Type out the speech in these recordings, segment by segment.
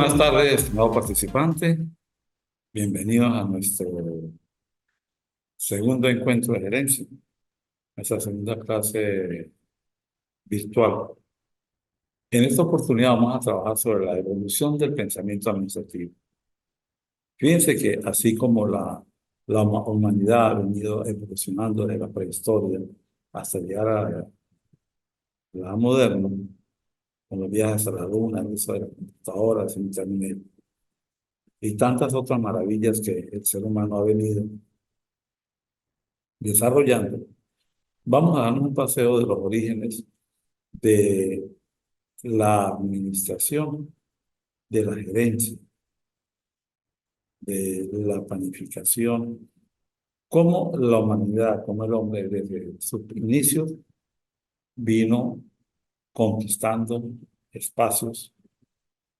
Buenas tardes, estimado participante. Bienvenidos a nuestro segundo encuentro de gerencia, nuestra segunda clase virtual. En esta oportunidad vamos a trabajar sobre la evolución del pensamiento administrativo. Fíjense que así como la humanidad ha venido evolucionando desde la prehistoria hasta llegar a la edad moderna, con los viajes a la luna, el uso de las computadoras, internet y tantas otras maravillas que el ser humano ha venido desarrollando. Vamos a darnos un paseo de los orígenes de la administración, de la gerencia, de la planificación, cómo la humanidad, cómo el hombre desde sus inicios vino conquistando espacios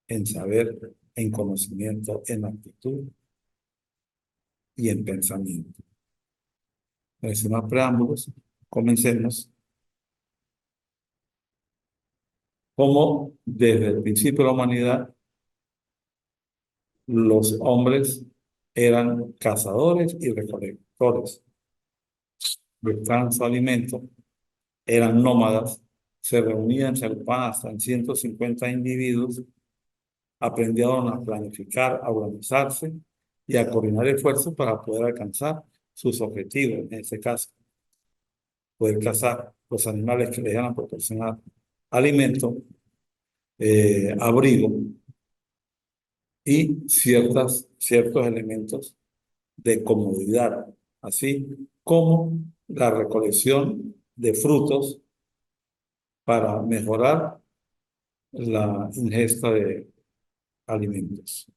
en saber, en conocimiento, en actitud y en pensamiento. Sin más preámbulos, comencemos. Cómo desde el principio de la humanidad los hombres eran cazadores y recolectores, buscaban su alimento, eran nómadas, se reunían, se agrupaban hasta en 150 individuos, aprendieron a planificar, a organizarse y a coordinar esfuerzos para poder alcanzar sus objetivos. En este caso, poder cazar los animales que les iban a proporcionar alimento, abrigo y ciertos elementos de comodidad, así como la recolección de frutos para mejorar la ingesta de alimentos.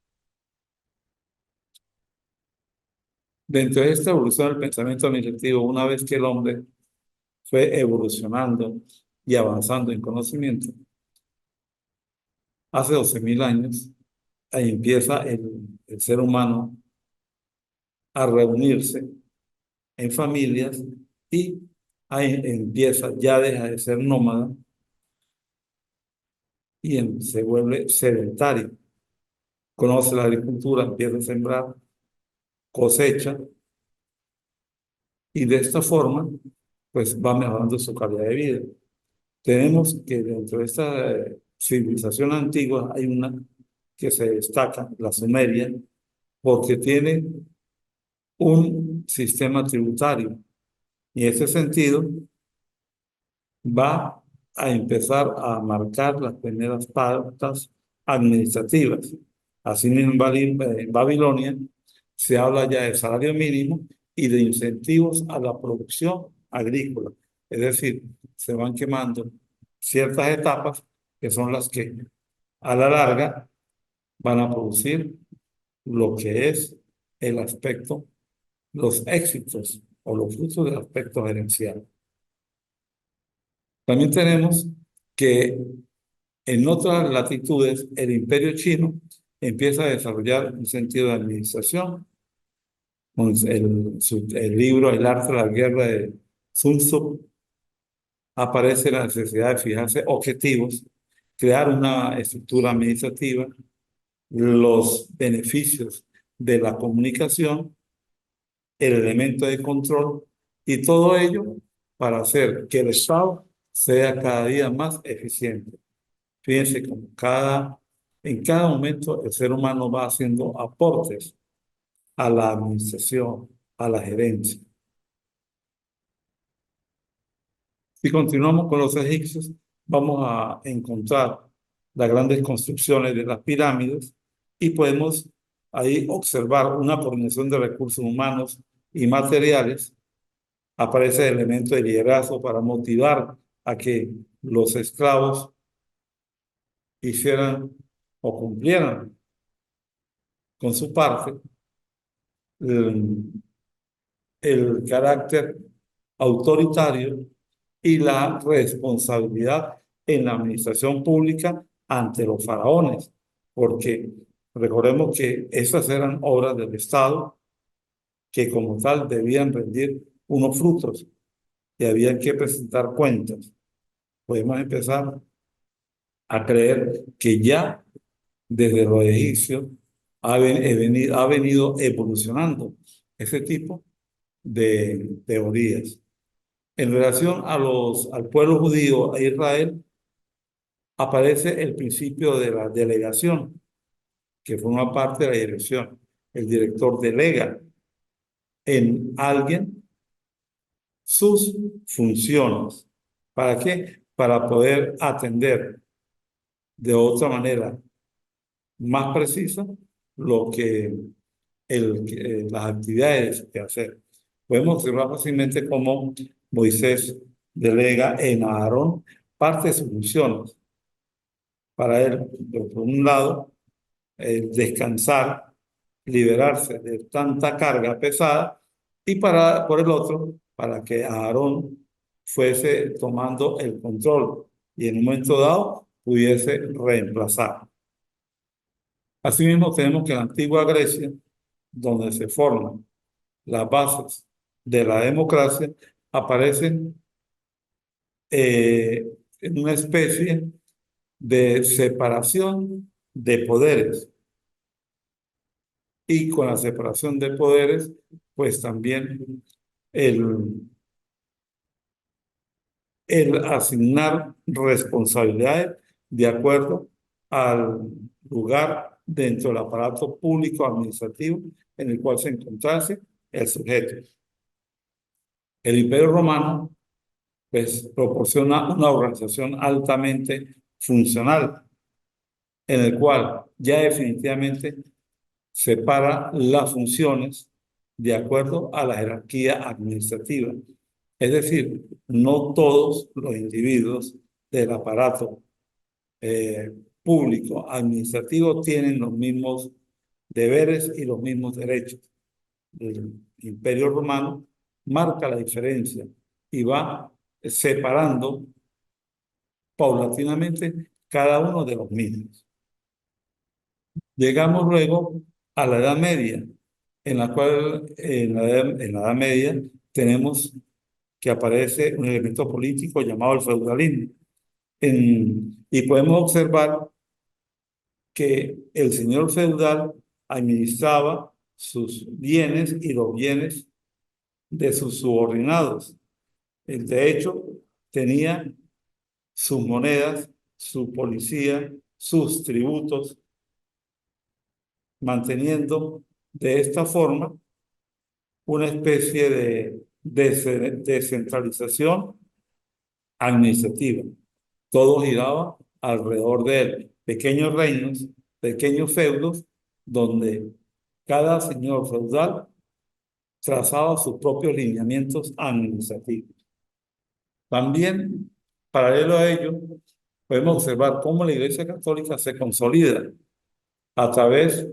Dentro de esta evolución del pensamiento administrativo, una vez que el hombre fue evolucionando y avanzando en conocimiento, hace 12.000 años, ahí empieza el ser humano a reunirse en familias y ahí empieza, ya deja de ser nómada y se vuelve sedentario. Conoce la agricultura, empieza a sembrar, cosecha y de esta forma pues va mejorando su calidad de vida. Tenemos que dentro de esta civilización antigua hay una que se destaca, la sumeria, porque tiene un sistema tributario y en ese sentido va a empezar a marcar las primeras pautas administrativas. Así mismo en Babilonia se habla ya de salario mínimo y de incentivos a la producción agrícola. Es decir, se van quemando ciertas etapas que son las que a la larga van a producir lo que es el aspecto, los éxitos o los frutos del aspecto gerencial. También tenemos que en otras latitudes el imperio chino empieza a desarrollar un sentido de administración. Con el libro El arte de la guerra de Sun Tzu aparece la necesidad de fijarse objetivos, crear una estructura administrativa, los beneficios de la comunicación, el elemento de control y todo ello para hacer que el Estado sea cada día más eficiente. Fíjense como en cada momento el ser humano va haciendo aportes a la administración, a la gerencia. Si continuamos con los egipcios, vamos a encontrar las grandes construcciones de las pirámides y podemos ahí observar una coordinación de recursos humanos y materiales. Aparece el elemento de liderazgo para motivar a que los esclavos hicieran o cumplieran con su parte. El carácter autoritario y la responsabilidad en la administración pública ante los faraones, porque recordemos que esas eran obras del Estado que como tal debían rendir unos frutos y había que presentar cuentas. Podemos empezar a creer que ya desde los egipcios, ha venido evolucionando ese tipo de teorías. En relación al pueblo judío e Israel, aparece el principio de la delegación, que forma parte de la dirección. El director delega en alguien sus funciones. ¿Para qué? Para poder atender de otra manera más precisa lo que las actividades que hacer. Podemos observar fácilmente cómo Moisés delega en Aarón parte de sus funciones. Para él, por un lado, descansar, liberarse de tanta carga pesada, y por el otro, para que Aarón fuese tomando el control y en un momento dado pudiese reemplazar. Asimismo, tenemos que en la antigua Grecia, donde se forman las bases de la democracia, aparecen en una especie de separación de poderes. Y con la separación de poderes, pues también el, el asignar responsabilidades de acuerdo al lugar dentro del aparato público administrativo en el cual se encontrase el sujeto. El Imperio Romano, pues, proporciona una organización altamente funcional, en el cual ya definitivamente separa las funciones de acuerdo a la jerarquía administrativa. Es decir, no todos los individuos del aparato eh, público administrativo tienen los mismos deberes y los mismos derechos. El Imperio Romano marca la diferencia y va separando paulatinamente cada uno de los mismos. Llegamos luego a la Edad Media, en la cual en la Edad Media tenemos que aparece un elemento político llamado el feudalismo. Y podemos observar que el señor feudal administraba sus bienes y los bienes de sus subordinados. De hecho, tenía sus monedas, su policía, sus tributos, manteniendo de esta forma una especie de descentralización administrativa. Todo giraba alrededor de él. Pequeños reinos, pequeños feudos, donde cada señor feudal trazaba sus propios lineamientos administrativos. También, paralelo a ello, podemos observar cómo la Iglesia Católica se consolida a través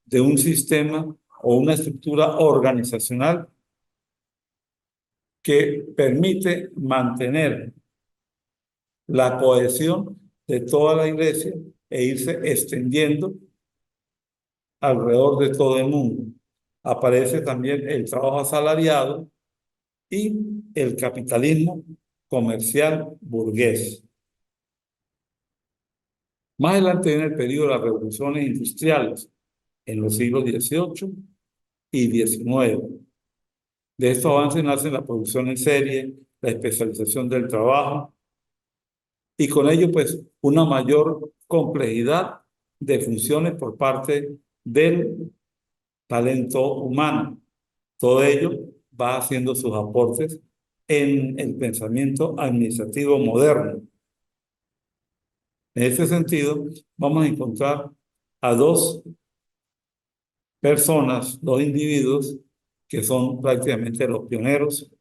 de un sistema o una estructura organizacional que permite mantener la cohesión de toda la iglesia e irse extendiendo alrededor de todo el mundo. Aparece también el trabajo asalariado y el capitalismo comercial burgués. Más adelante viene el periodo de las revoluciones industriales en los siglos XVIII y XIX. De estos avances nacen la producción en serie, la especialización del trabajo y con ello pues una mayor complejidad de funciones por parte del talento humano. Todo ello va haciendo sus aportes en el pensamiento administrativo moderno. En este sentido, vamos a encontrar a dos personas, dos individuos que son prácticamente los pioneros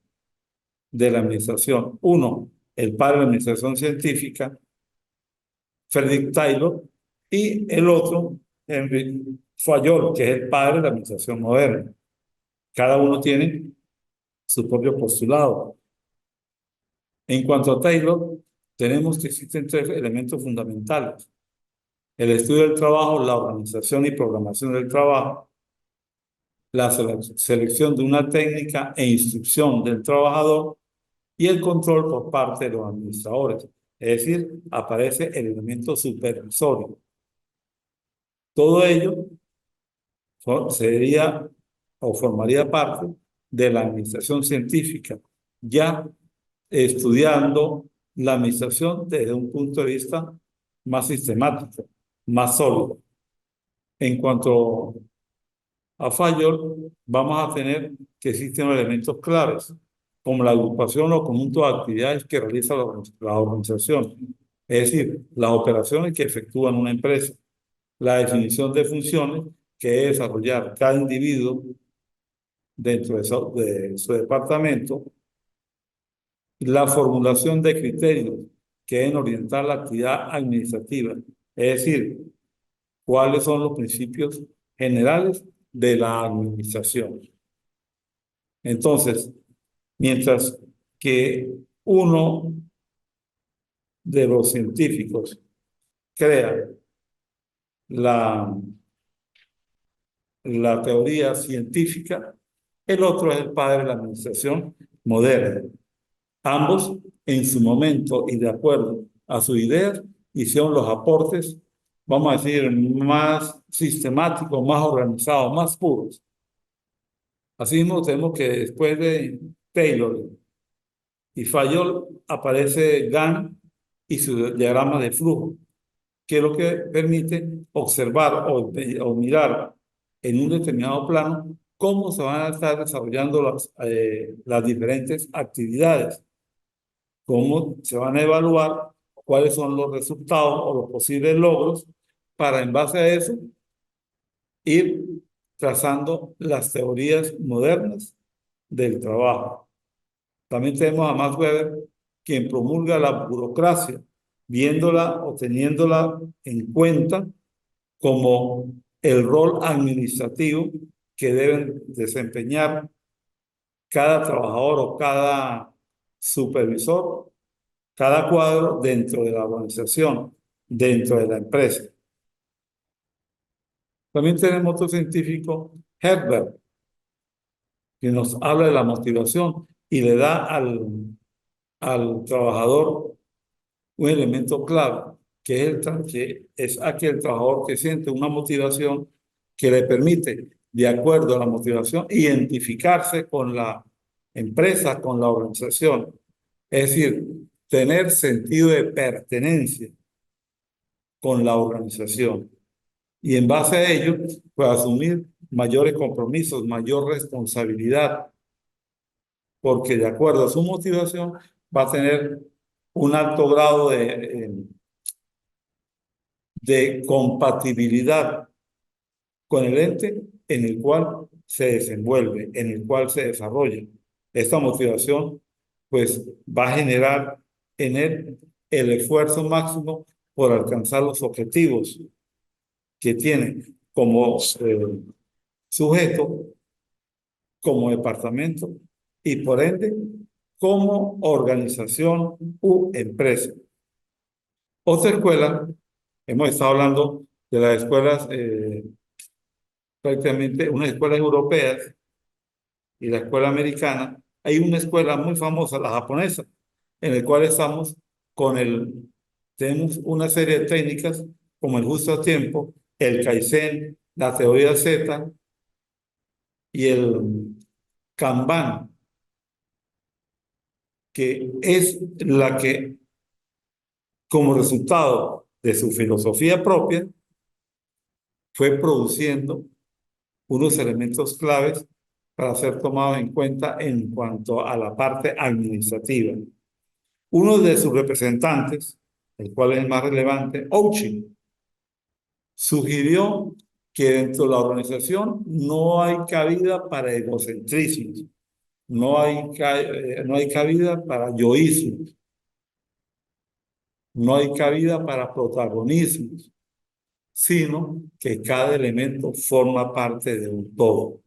de la administración. Uno, el padre de la administración científica, Frederick Taylor, y el otro, Henry Fayol, que es el padre de la administración moderna. Cada uno tiene su propio postulado. En cuanto a Taylor, tenemos que existen tres elementos fundamentales: el estudio del trabajo, la organización y programación del trabajo, la selección de una técnica e instrucción del trabajador y el control por parte de los administradores. Es decir, aparece el elemento supervisorio. Todo ello sería o formaría parte de la administración científica, ya estudiando la administración desde un punto de vista más sistemático, más sólido. En cuanto a Fayol, vamos a tener que existen elementos claves, como la agrupación o conjunto de actividades que realiza la organización, es decir, las operaciones que efectúa una empresa, la definición de funciones que debe desarrollar cada individuo dentro de su departamento, la formulación de criterios que deben orientar la actividad administrativa, es decir, cuáles son los principios generales de la administración. Entonces, mientras que uno de los científicos crea la, la teoría científica, el otro es el padre de la administración moderna. Ambos, en su momento y de acuerdo a sus ideas, hicieron los aportes, vamos a decir, más sistemáticos, más organizados, más puros. Asimismo, tenemos que después de Taylor y Fayol aparece Gann y su diagrama de flujo, que es lo que permite observar o mirar en un determinado plano cómo se van a estar desarrollando las diferentes actividades, cómo se van a evaluar, cuáles son los resultados o los posibles logros, para en base a eso ir trazando las teorías modernas del trabajo. También tenemos a Max Weber, quien promulga la burocracia, viéndola o teniéndola en cuenta como el rol administrativo que deben desempeñar cada trabajador o cada supervisor, cada cuadro dentro de la organización, dentro de la empresa. También tenemos otro científico, Herbert, que nos habla de la motivación y le da al trabajador un elemento clave, que es aquel trabajador que siente una motivación que le permite, de acuerdo a la motivación, identificarse con la empresa, con la organización. Es decir, tener sentido de pertenencia con la organización. Y en base a ello, pues asumir mayores compromisos, mayor responsabilidad, porque de acuerdo a su motivación va a tener un alto grado de compatibilidad con el ente en el cual se desenvuelve, en el cual se desarrolla. Esta motivación, pues, va a generar en él el esfuerzo máximo por alcanzar los objetivos que tiene como sujeto, como departamento y por ende como organización u empresa. Otra escuela, hemos estado hablando de las escuelas, prácticamente unas escuelas europeas y la escuela americana. Hay una escuela muy famosa, la japonesa, en la cual estamos tenemos una serie de técnicas como el justo a tiempo, el Kaizen, la teoría Z y el Kanban, que es la que, como resultado de su filosofía propia, fue produciendo unos elementos claves para ser tomados en cuenta en cuanto a la parte administrativa. Uno de sus representantes, el cual es el más relevante, Ouchi, sugirió que dentro de la organización no hay cabida para egocentrismos, no hay cabida para yoísmos, no hay cabida para protagonismos, sino que cada elemento forma parte de un todo,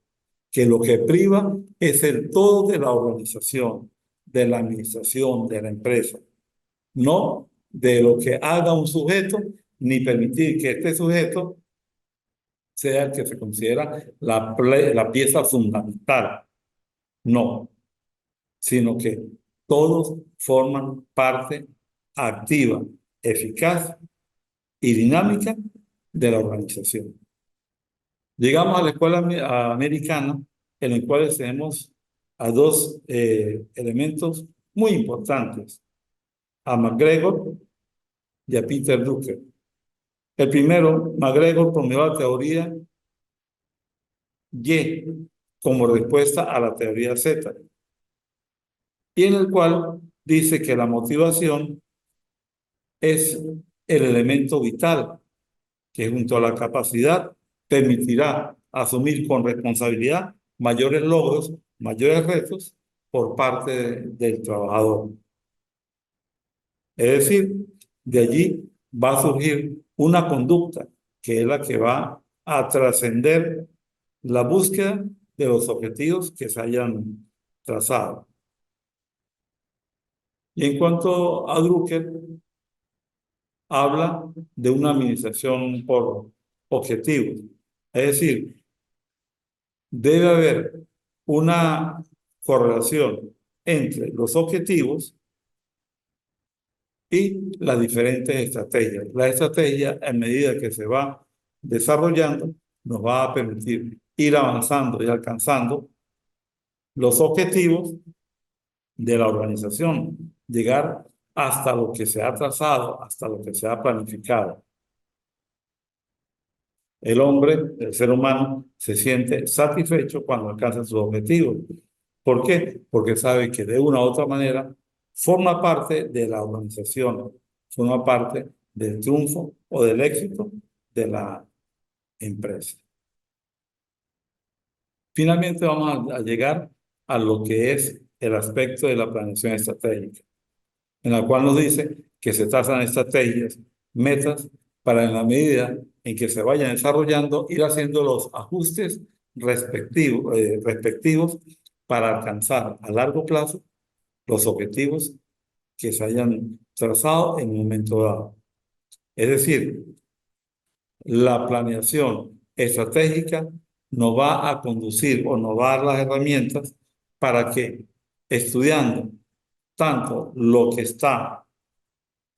que lo que priva es el todo de la organización, de la administración, de la empresa, no de lo que haga un sujeto, ni permitir que este sujeto sea el que se considera la pieza fundamental, no, sino que todos forman parte activa, eficaz y dinámica de la organización. Llegamos a la escuela americana, en la cual tenemos a dos elementos muy importantes, a McGregor y a Peter Drucker. El primero, McGregor promovió la teoría Y como respuesta a la teoría Z, y en el cual dice que la motivación es el elemento vital que junto a la capacidad permitirá asumir con responsabilidad mayores logros, mayores retos por parte del trabajador. Es decir, de allí va a surgir una conducta que es la que va a trascender la búsqueda de los objetivos que se hayan trazado. Y en cuanto a Drucker, habla de una administración por objetivos. Es decir, debe haber una correlación entre los objetivos y las diferentes estrategias. La estrategia, a medida que se va desarrollando, nos va a permitir ir avanzando y alcanzando los objetivos de la organización, llegar hasta lo que se ha trazado, hasta lo que se ha planificado. El hombre, el ser humano, se siente satisfecho cuando alcanza sus objetivos. ¿Por qué? Porque sabe que de una u otra manera forma parte de la organización, forma parte del triunfo o del éxito de la empresa. Finalmente vamos a llegar a lo que es el aspecto de la planeación estratégica, en la cual nos dice que se trazan estrategias, metas, para en la medida en que se vayan desarrollando, ir haciendo los ajustes respectivos para alcanzar a largo plazo los objetivos que se hayan trazado en un momento dado. Es decir, la planeación estratégica nos va a conducir o nos va a dar las herramientas para que, estudiando tanto lo que está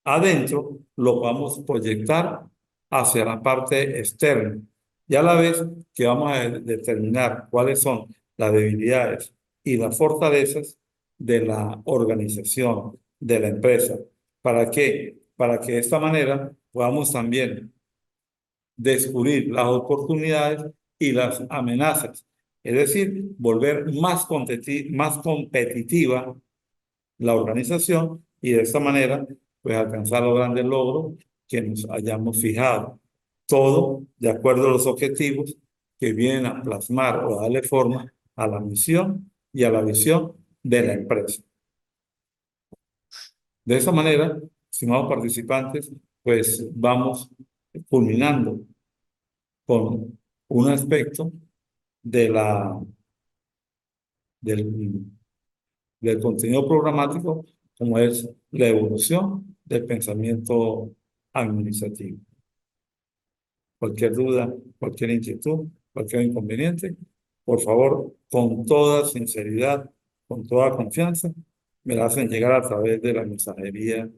adentro, lo vamos a proyectar hacia la parte externa. Y a la vez que vamos a determinar cuáles son las debilidades y las fortalezas de la organización, de la empresa. ¿Para qué? Para que de esta manera podamos también descubrir las oportunidades y las amenazas. Es decir, volver más competitiva la organización y de esta manera, pues alcanzar los grandes logros que nos hayamos fijado. Todo de acuerdo a los objetivos que vienen a plasmar o a darle forma a la misión y a la visión de la empresa. De esa manera, estimados participantes, pues vamos culminando con un aspecto de del, del contenido programático, como es la evolución del pensamiento administrativo. Cualquier duda, cualquier inquietud, cualquier inconveniente, por favor, con toda sinceridad, con toda confianza, me la hacen llegar a través de la mensajería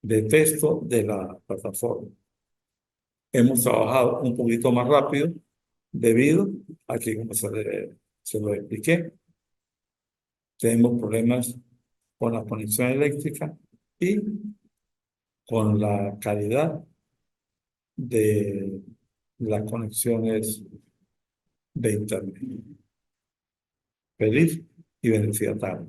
de texto de la plataforma. Hemos trabajado un poquito más rápido debido a que, como se lo expliqué, tenemos problemas con la conexión eléctrica y con la calidad de las conexiones de Internet. Feliz y bendecida tarde.